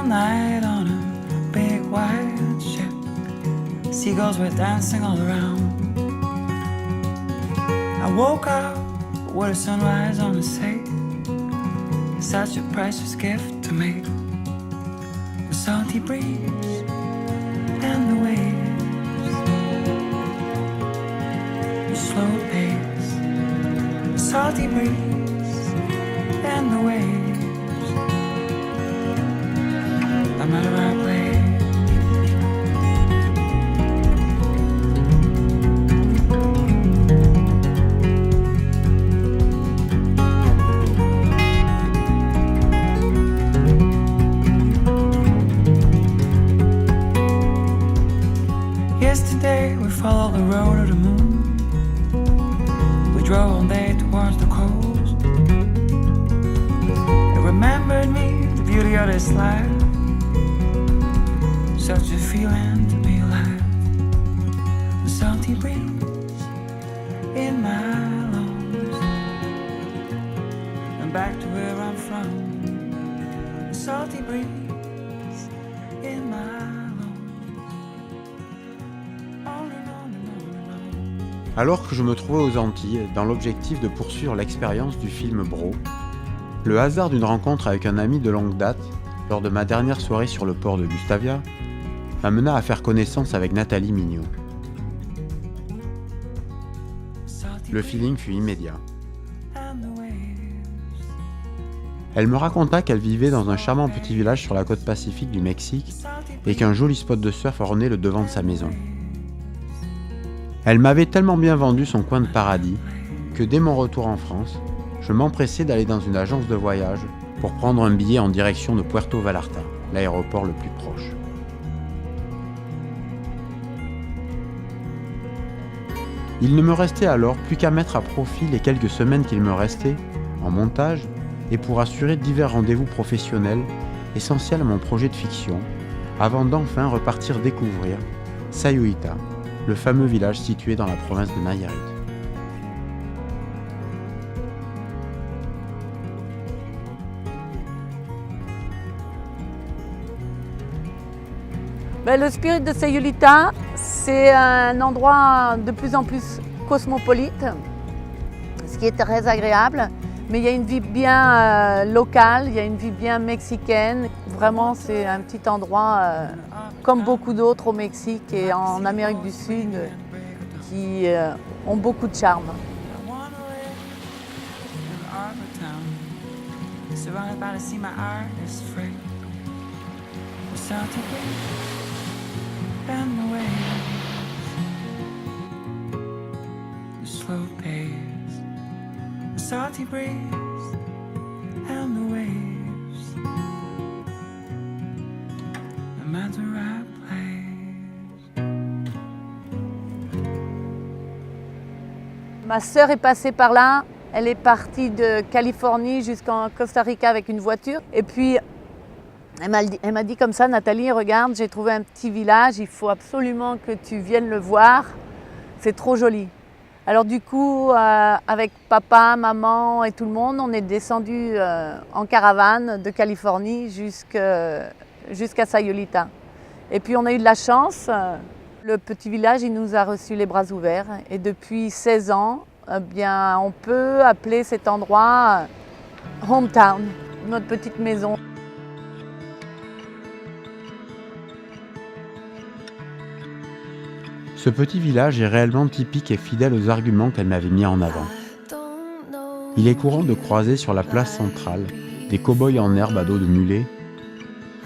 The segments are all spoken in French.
night on a big white ship. Seagulls were dancing all around. I woke up with a sunrise on the sea. Such a precious gift to me. The salty breeze and the waves, the slow pace, the salty breeze and the waves. No matter where I play. Yesterday we followed the road of the moon. We drove all day towards the coast. It remembered me, the beauty of this life. Such a feeling to be alive. The salty breeze in my lungs. And back to where I'm from. The salty breeze in my lungs. Alors que je me trouvais aux Antilles, dans l'objectif de poursuivre l'expérience du film Bro, le hasard d'une rencontre avec un ami de longue date, lors de ma dernière soirée sur le port de Gustavia, m'amena à faire connaissance avec Nathalie Mignot. Le feeling fut immédiat. Elle me raconta qu'elle vivait dans un charmant petit village sur la côte pacifique du Mexique et qu'un joli spot de surf ornait le devant de sa maison. Elle m'avait tellement bien vendu son coin de paradis que dès mon retour en France, je m'empressai d'aller dans une agence de voyage pour prendre un billet en direction de Puerto Vallarta, l'aéroport le plus proche. Il ne me restait alors plus qu'à mettre à profit les quelques semaines qu'il me restait en montage et pour assurer divers rendez-vous professionnels essentiels à mon projet de fiction, avant d'enfin repartir découvrir Sayulita, le fameux village situé dans la province de Nayarit. Le spirit de Sayulita, c'est un endroit de plus en plus cosmopolite, ce qui est très agréable. Mais il y a une vie bien locale, il y a une vie bien mexicaine. Vraiment, c'est un petit endroit comme beaucoup d'autres au Mexique et en Amérique du Sud qui ont beaucoup de charme. Salty breeze and the waves, no matter I place. Ma sœur est passée par là, elle est partie de Californie jusqu'en Costa Rica avec une voiture. Et puis elle m'a dit comme ça, Nathalie, regarde, j'ai trouvé un petit village, il faut absolument que tu viennes le voir, c'est trop joli. Alors du coup, avec papa, maman et tout le monde, on est descendu en caravane de Californie jusqu'à Sayulita. Et puis on a eu de la chance, le petit village il nous a reçus les bras ouverts. Et depuis 16 ans, bien, on peut appeler cet endroit hometown, notre petite maison. Ce petit village est réellement typique et fidèle aux arguments qu'elle m'avait mis en avant. Il est courant de croiser sur la place centrale des cow-boys en herbe à dos de mulet,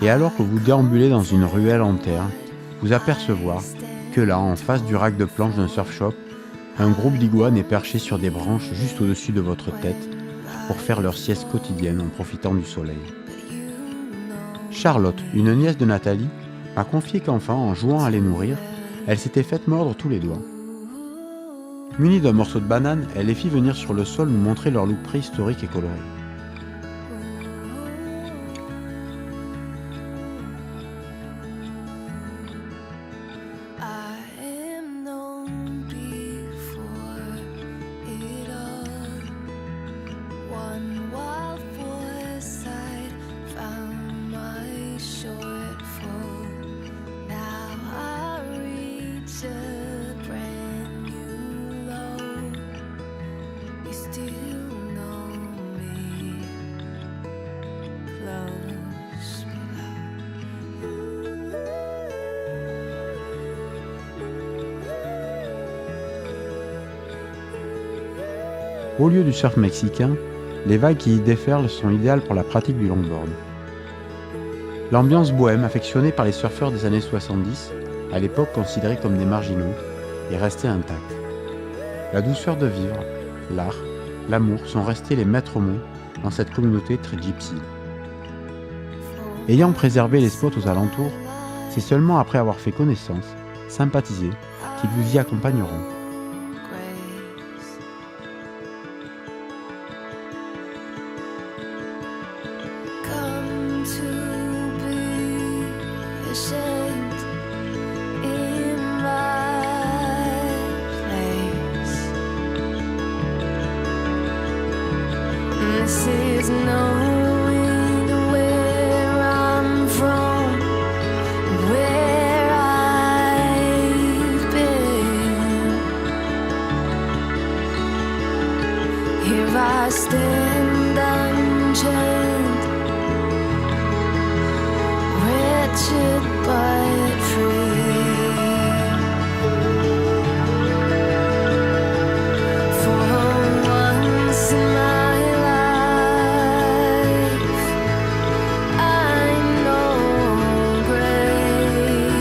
et alors que vous déambulez dans une ruelle en terre, vous apercevoir que là, en face du rack de planches d'un surf shop, un groupe d'iguanes est perché sur des branches juste au-dessus de votre tête pour faire leur sieste quotidienne en profitant du soleil. Charlotte, une nièce de Nathalie, m'a confié qu'enfin, en jouant à les nourrir, elle s'était faite mordre tous les doigts. Munie d'un morceau de banane, elle les fit venir sur le sol nous montrer leur look préhistorique et coloré. One wild voice I found my shore. Au lieu du surf mexicain, les vagues qui y déferlent sont idéales pour la pratique du longboard. L'ambiance bohème affectionnée par les surfeurs des années 70, à l'époque considérés comme des marginaux, est restée intacte. La douceur de vivre, l'art, l'amour sont restés les maîtres mots dans cette communauté très gypsy. Ayant préservé les spots aux alentours, c'est seulement après avoir fait connaissance, sympathisé, qu'ils vous y accompagneront. This is knowing where I'm from, where I've been. Here I stand unchained, wretched but free. For once in my life, I know grace.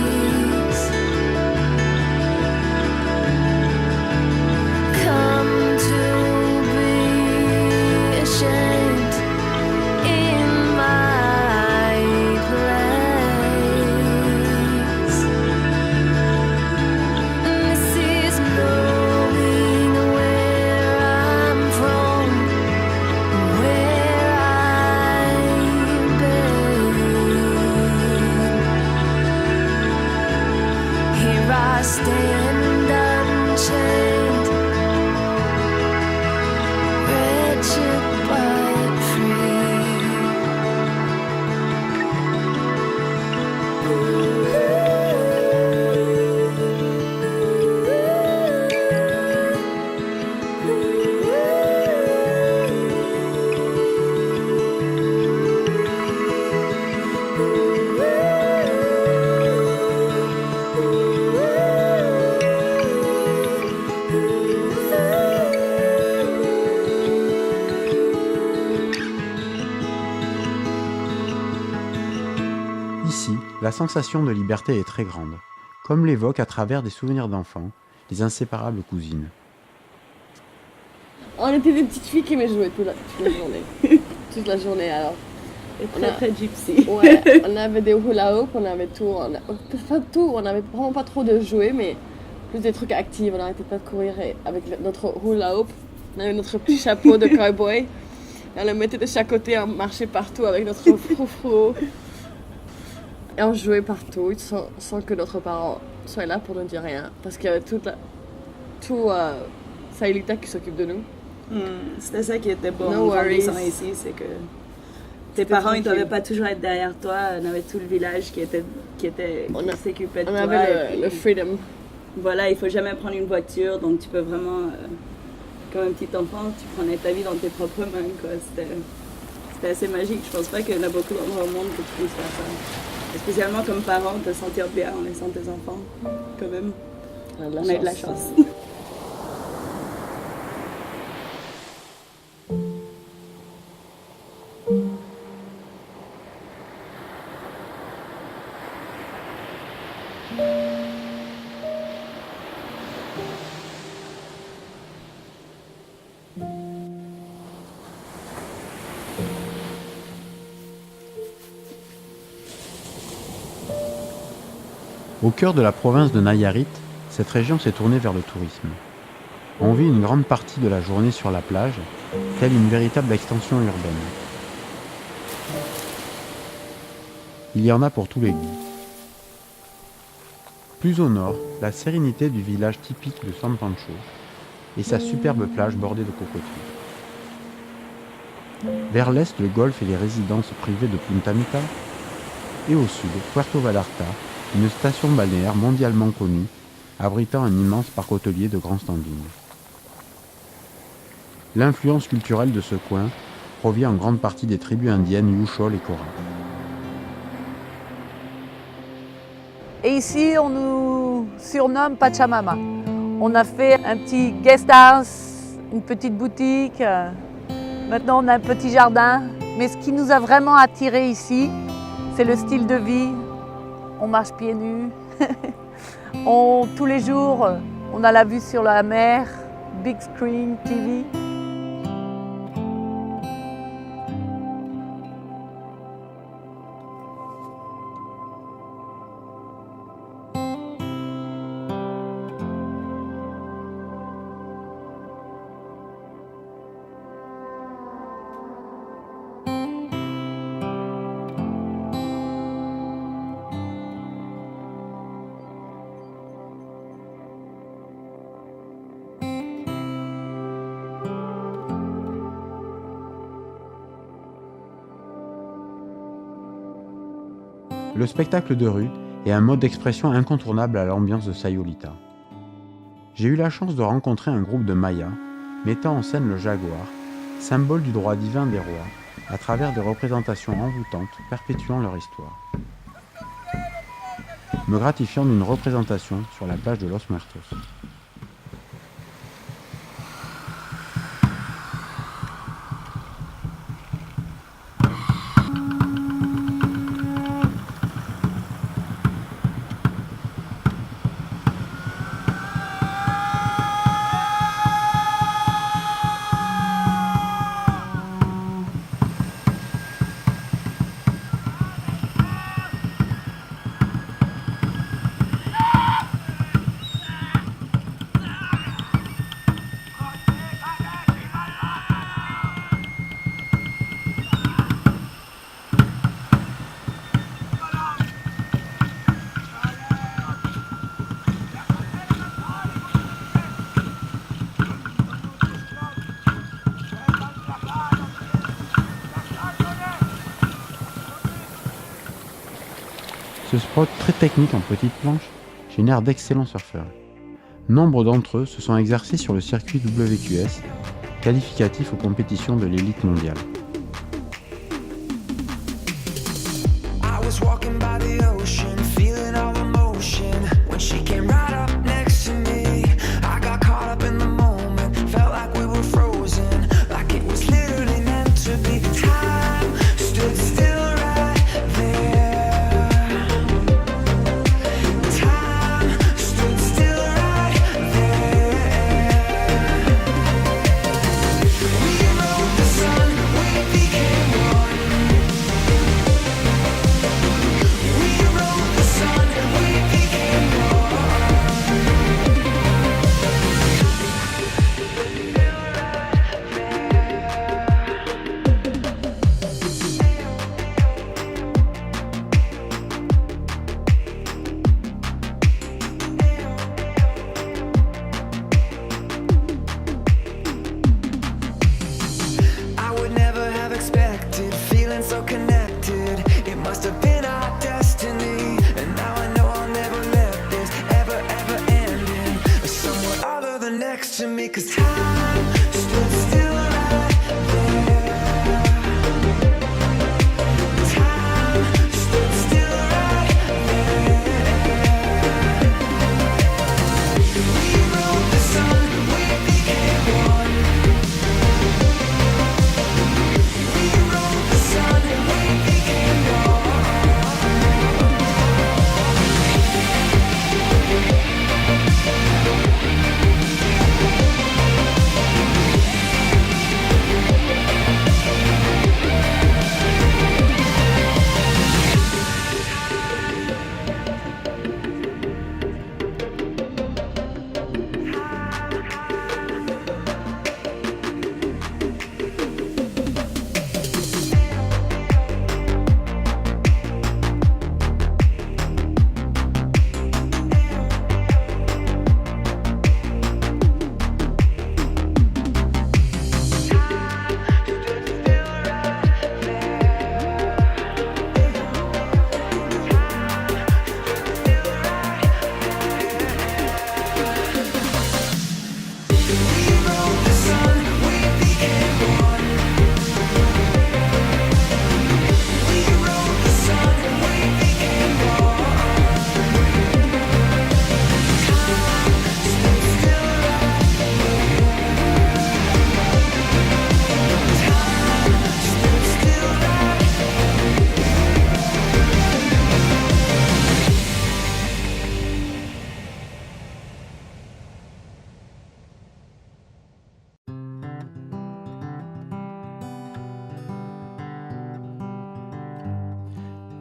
Come to be ashamed in my place. And this is knowing where I'm from, where I've been. Here I stand unchained, wretched but free. Ici, la sensation de liberté est très grande, comme l'évoquent à travers des souvenirs d'enfants, les inséparables cousines. On était des petites filles qui aimaient jouer toute la journée. Toute la journée alors. Et On a- très gypsy. Ouais, on avait des hula hoop, on avait tout. Pas tout, on avait vraiment pas trop de jouets, mais plus des trucs actifs. On n'arrêtait pas de courir avec notre hula hoop. On avait notre petit chapeau de cowboy. Et on le mettait de chaque côté, on marchait partout avec notre froufrou. Et on jouait partout sans que notre parents soient là pour nous dire rien. Parce qu'il y avait tout Saïlita qui s'occupe de nous. C'était ça qui était bon No en grandissant worries. ici, c'est que tes parents ils tranquille. devaient pas toujours être derrière toi, on avait tout le village qui s'occupait de On toi. avait et le puis, freedom. voilà, il faut jamais prendre une voiture, donc tu peux vraiment, comme un petit enfant, tu prenais ta vie dans tes propres mains, quoi. C'était assez magique. Je pense pas qu'il y en a beaucoup d'endroits au monde que tu puisses faire ça. Et spécialement comme parent, te sentir bien en laissant tes enfants, quand même. On a eu de la chance. Au cœur de la province de Nayarit, cette région s'est tournée vers le tourisme. On vit une grande partie de la journée sur la plage, telle une véritable extension urbaine. Il y en a pour tous les goûts. Plus au nord, la sérénité du village typique de San Pancho et sa superbe plage bordée de cocotiers. Vers l'est, le golfe et les résidences privées de Punta Mita, et au sud, Puerto Vallarta, une station balnéaire mondialement connue, abritant un immense parc hôtelier de grand standing. L'influence culturelle de ce coin provient en grande partie des tribus indiennes Yushol et Cora. Et ici, on nous surnomme Pachamama. On a fait un petit guest house une petite boutique. Maintenant, on a un petit jardin. Mais ce qui nous a vraiment attirés ici, c'est le style de vie. On marche pieds nus. Tous les jours, on a la vue sur la mer, big screen TV. Le spectacle de rue est un mode d'expression incontournable à l'ambiance de Sayulita. J'ai eu la chance de rencontrer un groupe de Mayas mettant en scène le jaguar, symbole du droit divin des rois, à travers des représentations envoûtantes perpétuant leur histoire. Me gratifiant d'une représentation sur la plage de Los Muertos. Ce spot très technique en petite planche génère d'excellents surfeurs. Nombre d'entre eux se sont exercés sur le circuit WQS, qualificatif aux compétitions de l'élite mondiale.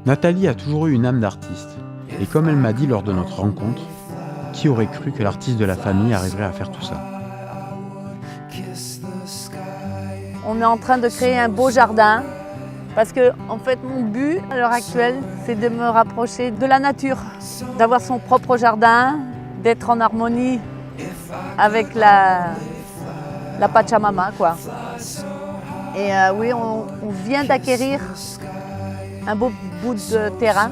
Nathalie a toujours eu une âme d'artiste, et comme elle m'a dit lors de notre rencontre, qui aurait cru que l'artiste de la famille arriverait à faire tout ça? On est en train de créer un beau jardin parce que, en fait, mon but à l'heure actuelle, c'est de me rapprocher de la nature, d'avoir son propre jardin, d'être en harmonie avec la Pachamama, quoi. Et oui, on vient d'acquérir un beau bout de terrain.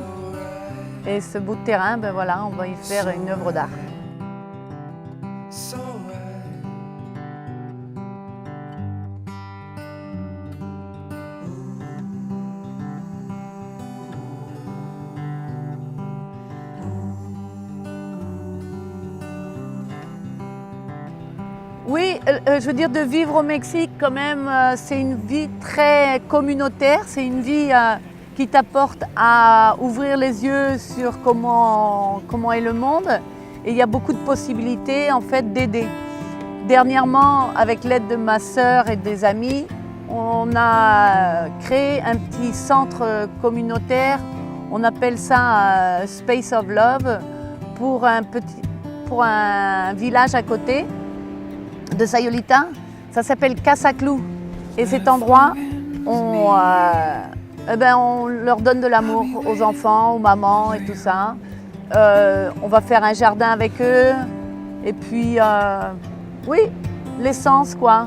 Et ce bout de terrain, ben voilà, on va y faire une œuvre d'art. Oui, je veux dire, de vivre au Mexique, quand même, c'est une vie très communautaire. C'est une vie qui t'apporte à ouvrir les yeux sur comment est le monde. Et il y a beaucoup de possibilités, en fait, d'aider. Dernièrement, avec l'aide de ma sœur et des amis, on a créé un petit centre communautaire. On appelle ça Space of Love pour un village à côté de Sayulita. Ça s'appelle Casaclú. Et cet endroit, on leur donne de l'amour aux enfants, aux mamans et tout ça. On va faire un jardin avec eux. Et puis, oui, l'essence, quoi.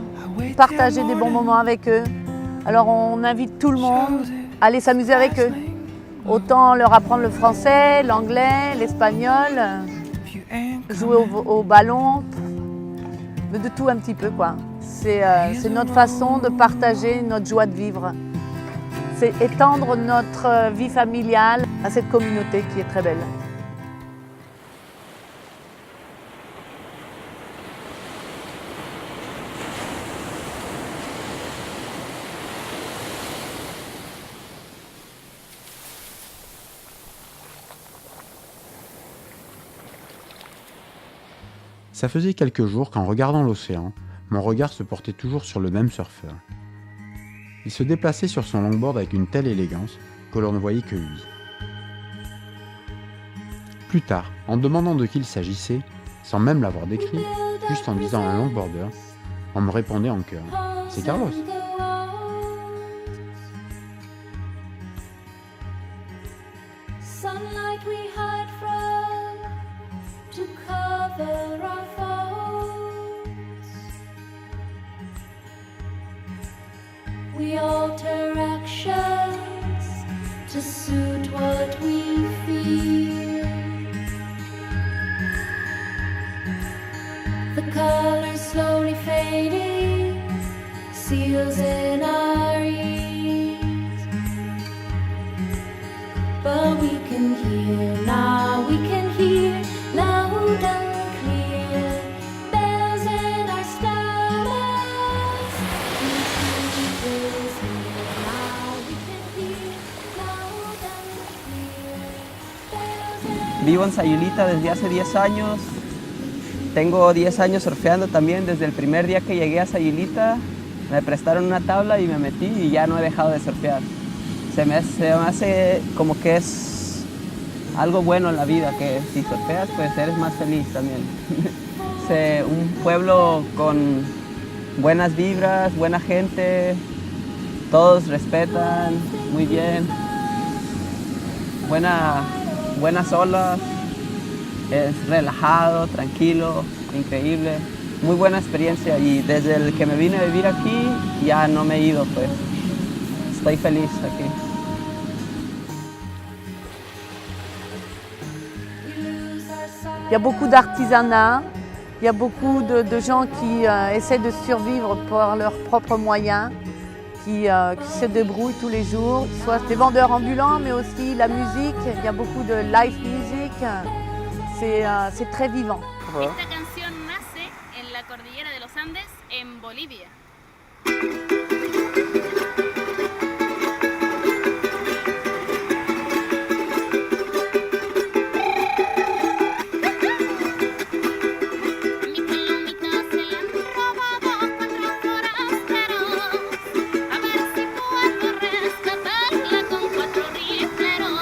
Partager des bons moments avec eux. Alors, on invite tout le monde à aller s'amuser avec eux. Autant leur apprendre le français, l'anglais, l'espagnol, jouer au ballon, mais de tout un petit peu, quoi. C'est notre façon de partager notre joie de vivre. C'est étendre notre vie familiale à cette communauté qui est très belle. Ça faisait quelques jours qu'en regardant l'océan, mon regard se portait toujours sur le même surfeur. Il se déplaçait sur son longboard avec une telle élégance que l'on ne voyait que lui. Plus tard, en demandant de qui il s'agissait, sans même l'avoir décrit, juste en disant un longboarder, on me répondait en chœur « C'est Carlos !» We alter actions to suit what we feel. The colors slowly fading, seals in our ears. But we can hear now, we can hear loud and clear. Bells in our stars. Vivo en Sayulita desde hace 10 años. Tengo 10 años surfeando también. Desde el primer día que llegué a Sayulita me prestaron una tabla y me metí y ya no he dejado de surfear. Se me hace como que es algo bueno en la vida, que si surfeas pues eres más feliz también. Un pueblo con buenas vibras, buena gente, todos respetan muy bien, buenas olas, es relajado, tranquilo, increíble, muy buena experiencia y desde el que me vine a vivir aquí ya no me he ido, pues estoy feliz aquí. Il y a beaucoup d'artisanat, il y a beaucoup de gens qui essaient de survivre par leurs propres moyens, qui se débrouillent tous les jours, soit des vendeurs ambulants, mais aussi la musique. Il y a beaucoup de live music. C'est très vivant. Esta canción nace en la cordillera de los Andes, en Bolivia. Pero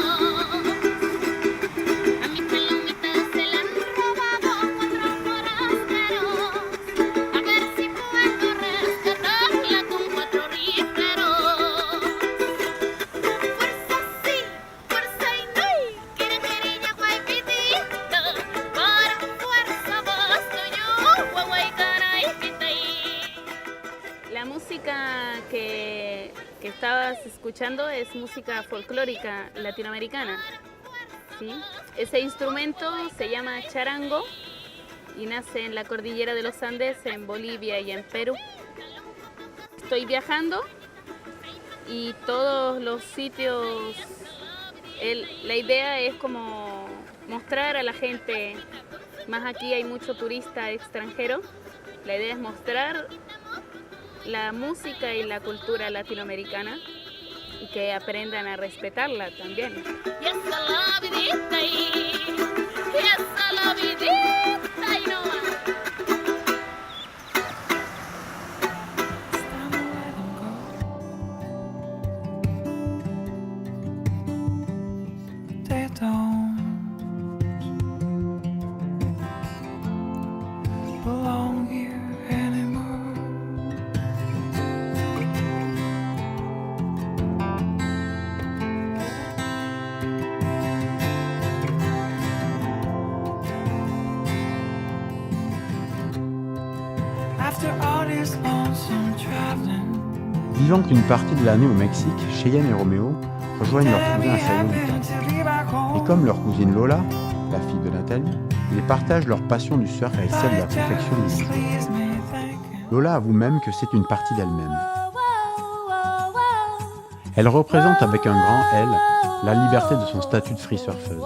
que estabas escuchando es música folclórica latinoamericana. ¿Sí? Ese instrumento se llama charango y nace en la cordillera de los Andes, en Bolivia y en Perú. Estoy viajando y todos los sitios, la idea es como mostrar a la gente, más aquí hay mucho turista extranjero, la idea es mostrar la música y la cultura latinoamericana y que aprendan a respetarla también. They don't belong here anymore. After all this lonesome traveling, Vivant qu'une partie de l'année au Mexique, Cheyenne et Roméo rejoignent leur cousin à Sayulita. Et comme leur cousine Lola, la fille de Nathalie, ils partagent leur passion du surf avec celle de la confection du bijoux. Lola avoue même que c'est une partie d'elle-même. Elle représente avec un grand L la liberté de son statut de free surfeuse.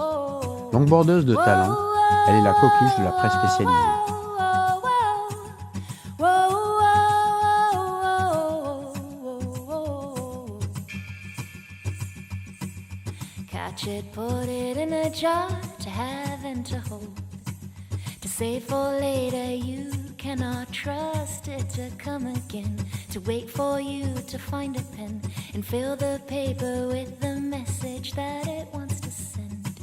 Longboardeuse de talent, elle est la coqueluche de la presse spécialisée. Catch it, put it in a jar to have and to hold. To save for later, you cannot trust it to come again. To wait for you to find a pen and fill the paper with the message that it wants to send.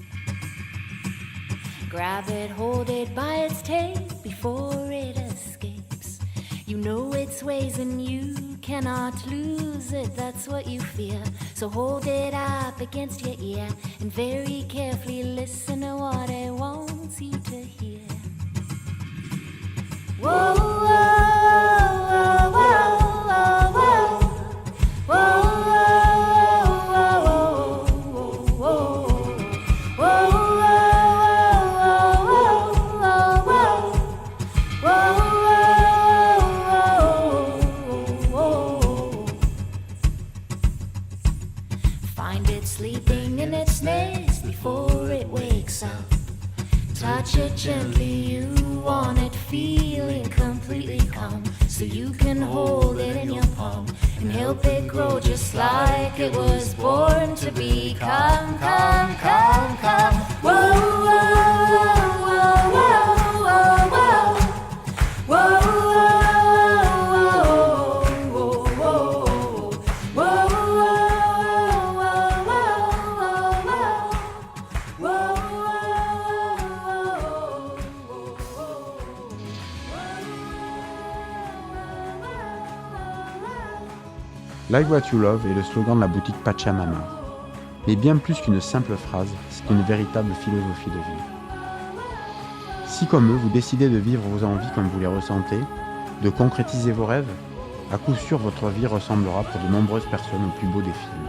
Grab it, hold it by its tail before it escapes. You know its ways and you cannot lose it, that's what you fear. So hold it up against your ear and very carefully listen to what it wants you to hear. Whoa, whoa, whoa, whoa, whoa, whoa, whoa, whoa, Find it sleeping in its nest before it wakes up. Touch it gently, you want it, feel it completely calm. So you can hold it in your palm and help it grow just like it was born to be. Come, come, come, come. Whoa, whoa, whoa, whoa, whoa, whoa. Whoa, whoa, whoa, whoa, whoa. Like What You Love est le slogan de la boutique Pachamama. Mais bien plus qu'une simple phrase, c'est une véritable philosophie de vie. Si comme eux, vous décidez de vivre vos envies comme vous les ressentez, de concrétiser vos rêves, à coup sûr votre vie ressemblera pour de nombreuses personnes au plus beau des films.